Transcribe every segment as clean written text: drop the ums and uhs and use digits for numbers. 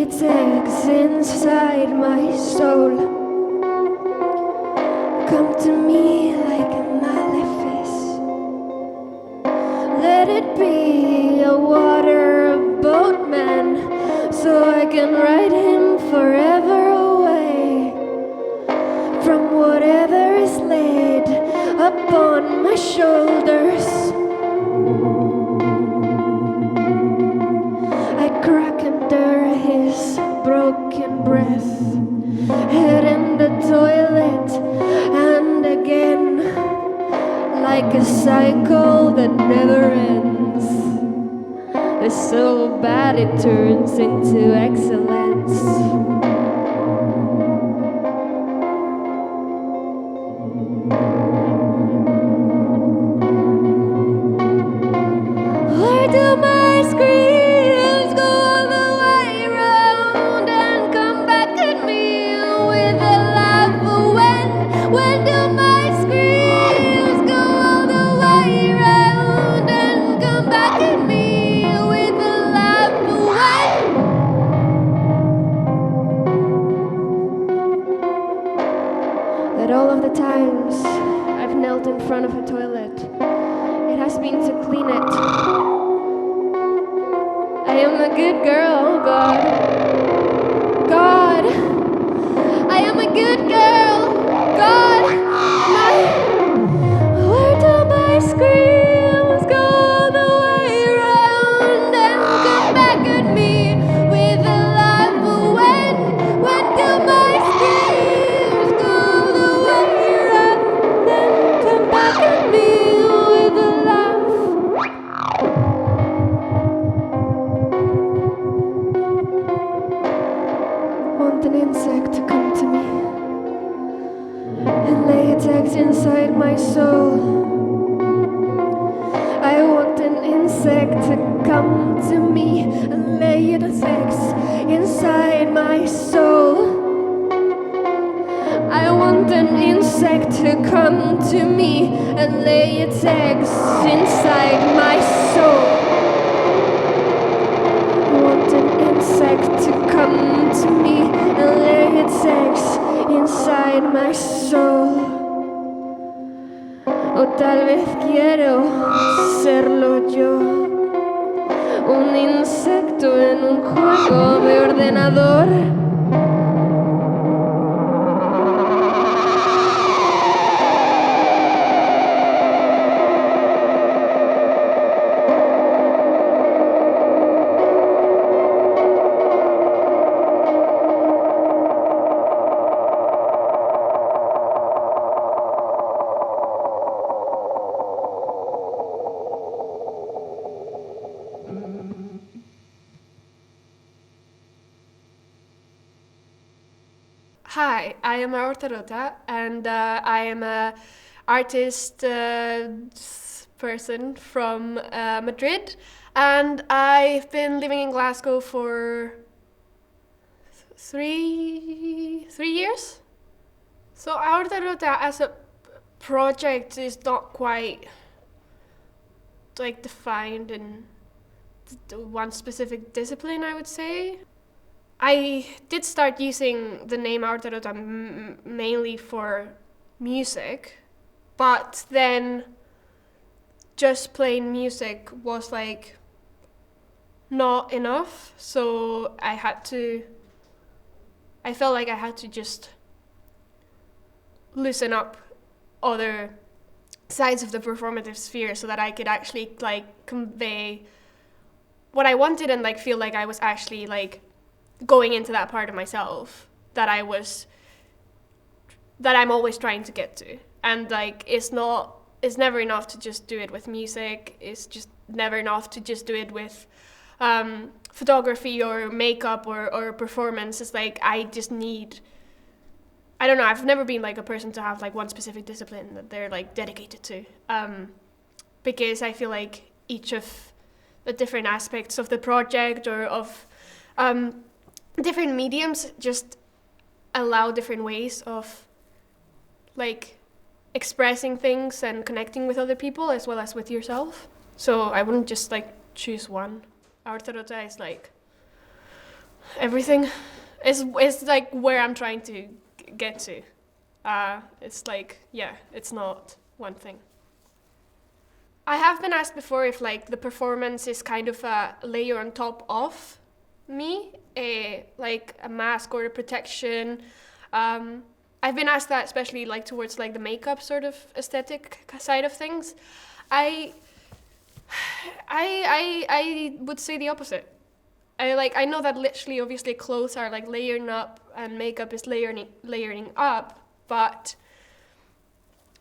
its eggs inside my soul. Come to me like a malefice. Let it be a water boatman, so I can ride him forever away from whatever is laid upon my shoulders. I crack under his broken breath, head in the toilet, and again, like a cycle that never ends. It's so bad it turns into excellence. Where do my screams go all the way round and come back at me with a laugh? When do my screams go all the way round and come back at me with a laugh? That all of the times I've knelt in front of a toilet, it has been to clean it. I am a good girl, God. God, I am a good girl. God, where do my screams go all the way round and come back at me with a laugh? When do my screams go all the way round and come back at me with a laugh? Want an insect to come to me and lay its eggs inside my soul. I want an insect to come to me and lay its eggs inside my soul. I want an insect to come to me and lay its eggs inside my soul. I want an insect to come to me and lay its eggs inside my soul. O tal vez quiero serlo yo, un insecto en un juego de ordenador. Hi, I am Aortarota, and I am a artist person from Madrid, and I've been living in Glasgow for three years. So Aortarota as a project is not quite like defined in one specific discipline, I would say. I did start using the name Aortarota mainly for music, but then just playing music was like not enough, so I felt like I had to just loosen up other sides of the performative sphere so that I could actually like convey what I wanted and like feel like I was actually like going into that part of myself that I'm always trying to get to. And like it's never enough to just do it with music. It's just never enough to just do it with photography or makeup or performance. It's like I don't know, I've never been like a person to have like one specific discipline that they're like dedicated to, because I feel like each of the different aspects of the project or of different mediums just allow different ways of like expressing things and connecting with other people as well as with yourself. So I wouldn't just like choose one. Aortarota is like everything. It's like where I'm trying to get to. It's like, yeah, it's not one thing. I have been asked before if like the performance is kind of a layer on top of me, like a mask or a protection. I've been asked that, especially like towards like the makeup sort of aesthetic side of things. I would say the opposite. I know that literally, obviously, clothes are like layering up and makeup is layering up, but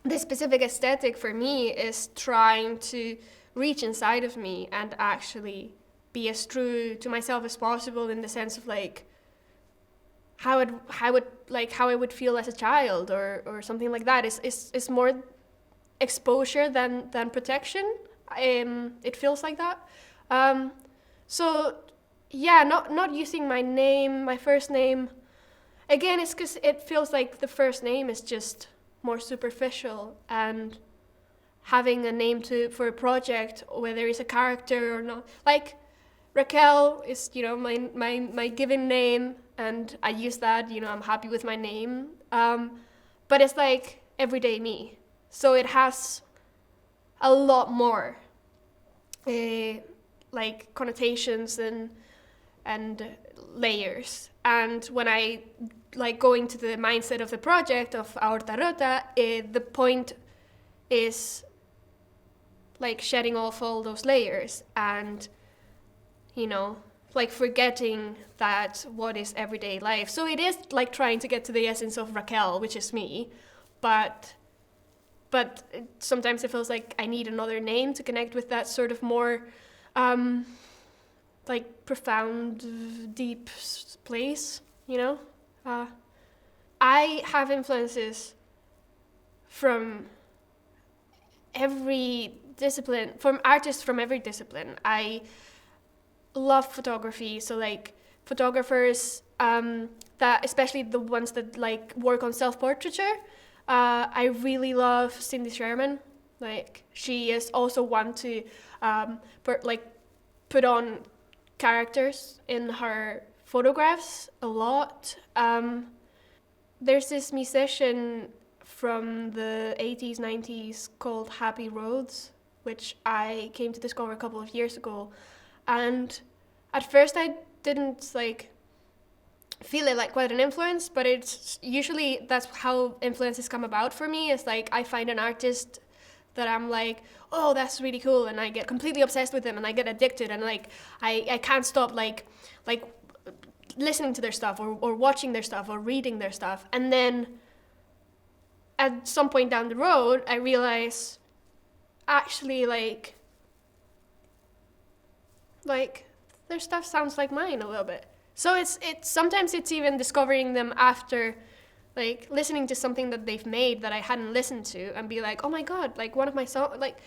the specific aesthetic for me is trying to reach inside of me and actually be as true to myself as possible, in the sense of like how I would feel as a child or something like that. Is more exposure than protection. It feels like that. So yeah, not using my name, my first name. Again, it's because it feels like the first name is just more superficial, and having a name for a project, whether it's a character or not. Like Raquel is, my given name, and I use that. I'm happy with my name. But it's like everyday me, so it has a lot more like connotations and layers. And when I like go into the mindset of the project of Aortarota, the point is like shedding off all those layers and, like forgetting that what is everyday life. So it is like trying to get to the essence of Raquel, which is me, but sometimes it feels like I need another name to connect with that sort of more like profound, deep place, I have influences from every discipline, from artists from every discipline. I love photography, so like photographers that, especially the ones that like work on self-portraiture. I really love Cindy Sherman. Like she is also one to put on characters in her photographs a lot. There's this musician from the 80s, 90s called Happy Rhodes, which I came to discover a couple of years ago. And at first I didn't like feel it like quite an influence, but it's usually that's how influences come about for me. It's like I find an artist that I'm like, oh, that's really cool, and I get completely obsessed with them, and I get addicted, and like I can't stop like listening to their stuff or watching their stuff or reading their stuff. And then at some point down the road I realize actually like their stuff sounds like mine a little bit. So it's sometimes it's even discovering them after like listening to something that they've made that I hadn't listened to, and be like, oh my god, like one of my songs, like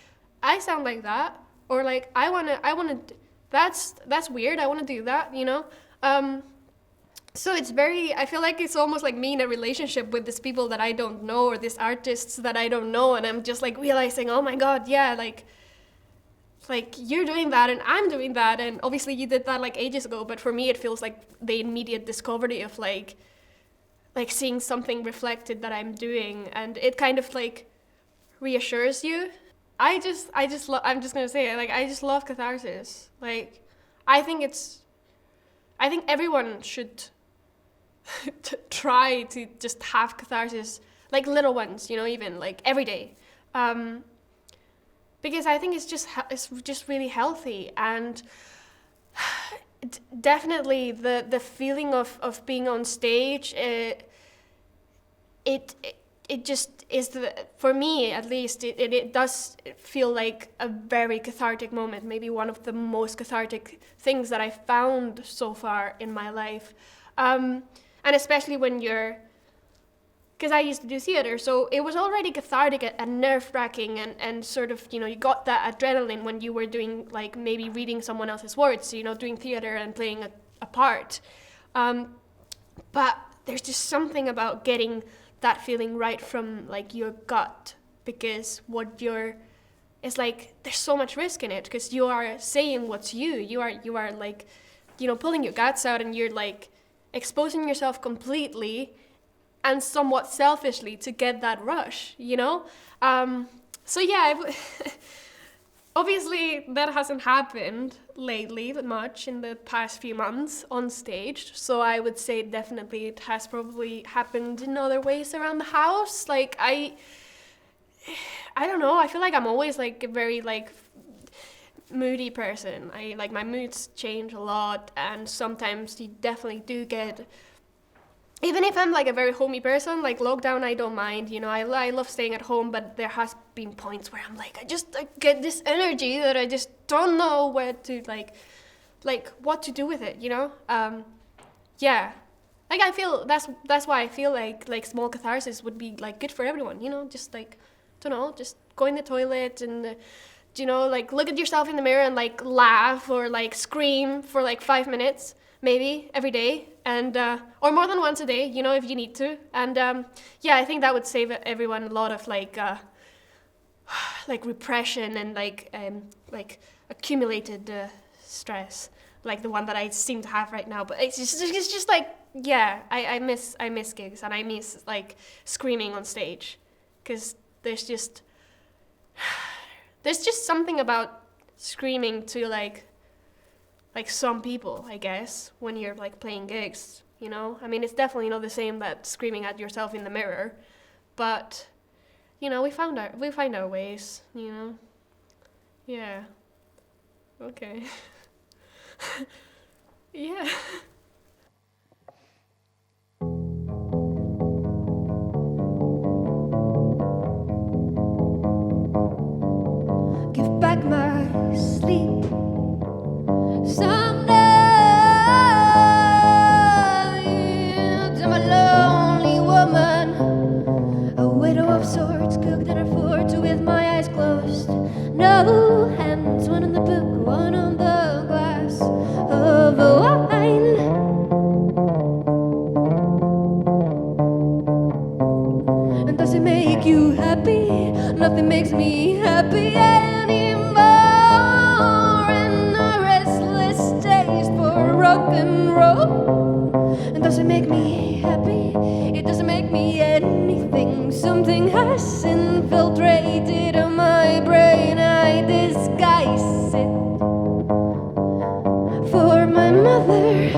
I sound like that, or like I wanna that's weird, I wanna do that, So it's I feel like it's almost like me in a relationship with these people that I don't know, or these artists that I don't know, and I'm just like realizing, oh my god, yeah, like you're doing that and I'm doing that, and obviously you did that like ages ago, but for me it feels like the immediate discovery of like seeing something reflected that I'm doing, and it kind of like reassures you. I'm just gonna say it, like I just love catharsis. Like I think everyone should try to just have catharsis, like little ones, even like every day, because I think it's just really healthy. And definitely the feeling of being on stage, it just is for me at least, it does feel like a very cathartic moment, maybe one of the most cathartic things that I've found so far in my life. And especially when because I used to do theater, so it was already cathartic and nerve-wracking, and sort of, you got that adrenaline when you were doing, like, maybe reading someone else's words, doing theater and playing a part. But there's just something about getting that feeling right from, like, your gut, because it's like, there's so much risk in it, because you are saying what's you are like, pulling your guts out, and you're, like, exposing yourself completely, and somewhat selfishly to get that rush, you know? So yeah, obviously that hasn't happened lately much in the past few months on stage. So I would say definitely it has probably happened in other ways around the house. Like I don't know, I feel like I'm always like a very like moody person. I like my moods change a lot, and sometimes you definitely do get, even if I'm like a very homey person, like lockdown I don't mind, you know, I love staying at home, but there has been points where I'm like, I get this energy that I just don't know where to like what to do with it, you know? Yeah. Like I feel that's why I feel like small catharsis would be like good for everyone, you know, just like, don't know, just go in the toilet and you know, like look at yourself in the mirror and like laugh or like scream for like 5 minutes, maybe every day, and or more than once a day, you know, if you need to. And yeah, I think that would save everyone a lot of like repression and like accumulated stress, like the one that I seem to have right now. But it's just like, yeah, I miss gigs, and I miss like screaming on stage, because there's just something about screaming to like some people, I guess, when you're like playing gigs, you know? I mean, it's definitely not the same that screaming at yourself in the mirror, but you know, we find our ways, you know? Yeah. Okay. Yeah. Give back my sleep someday to my lonely woman, a widow of sorts, cooked dinner for two with my eyes closed. No hands, one on the book, one on the glass of wine. And does it make you happy? Nothing makes me happy anymore. And a restless taste for rock and roll. And does it make me happy? It doesn't make me anything. Something has infiltrated on my brain. I disguise it for my mother.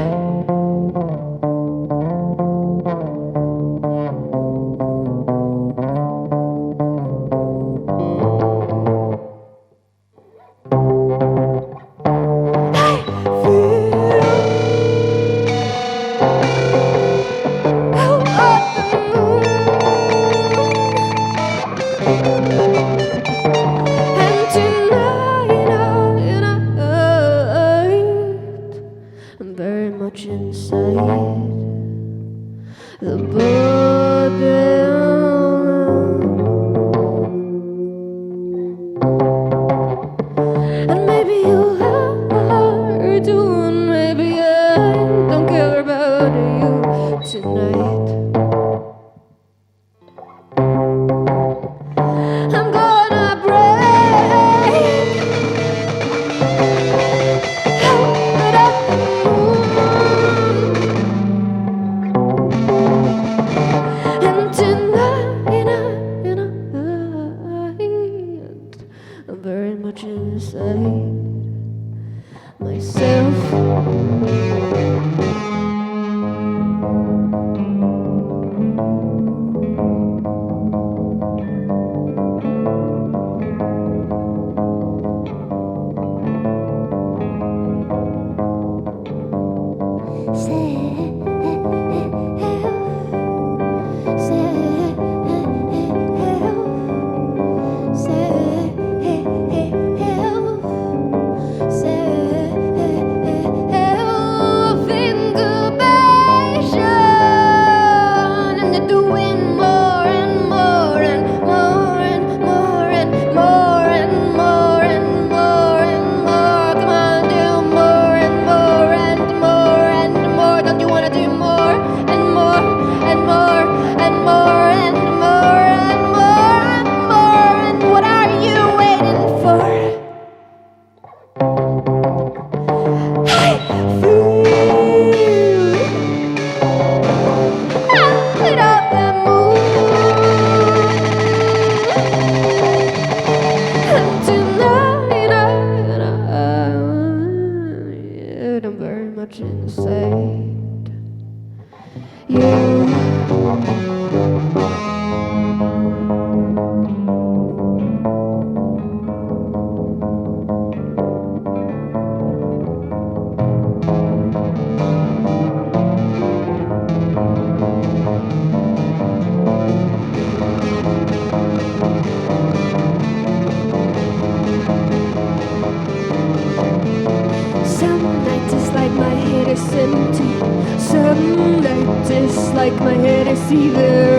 see their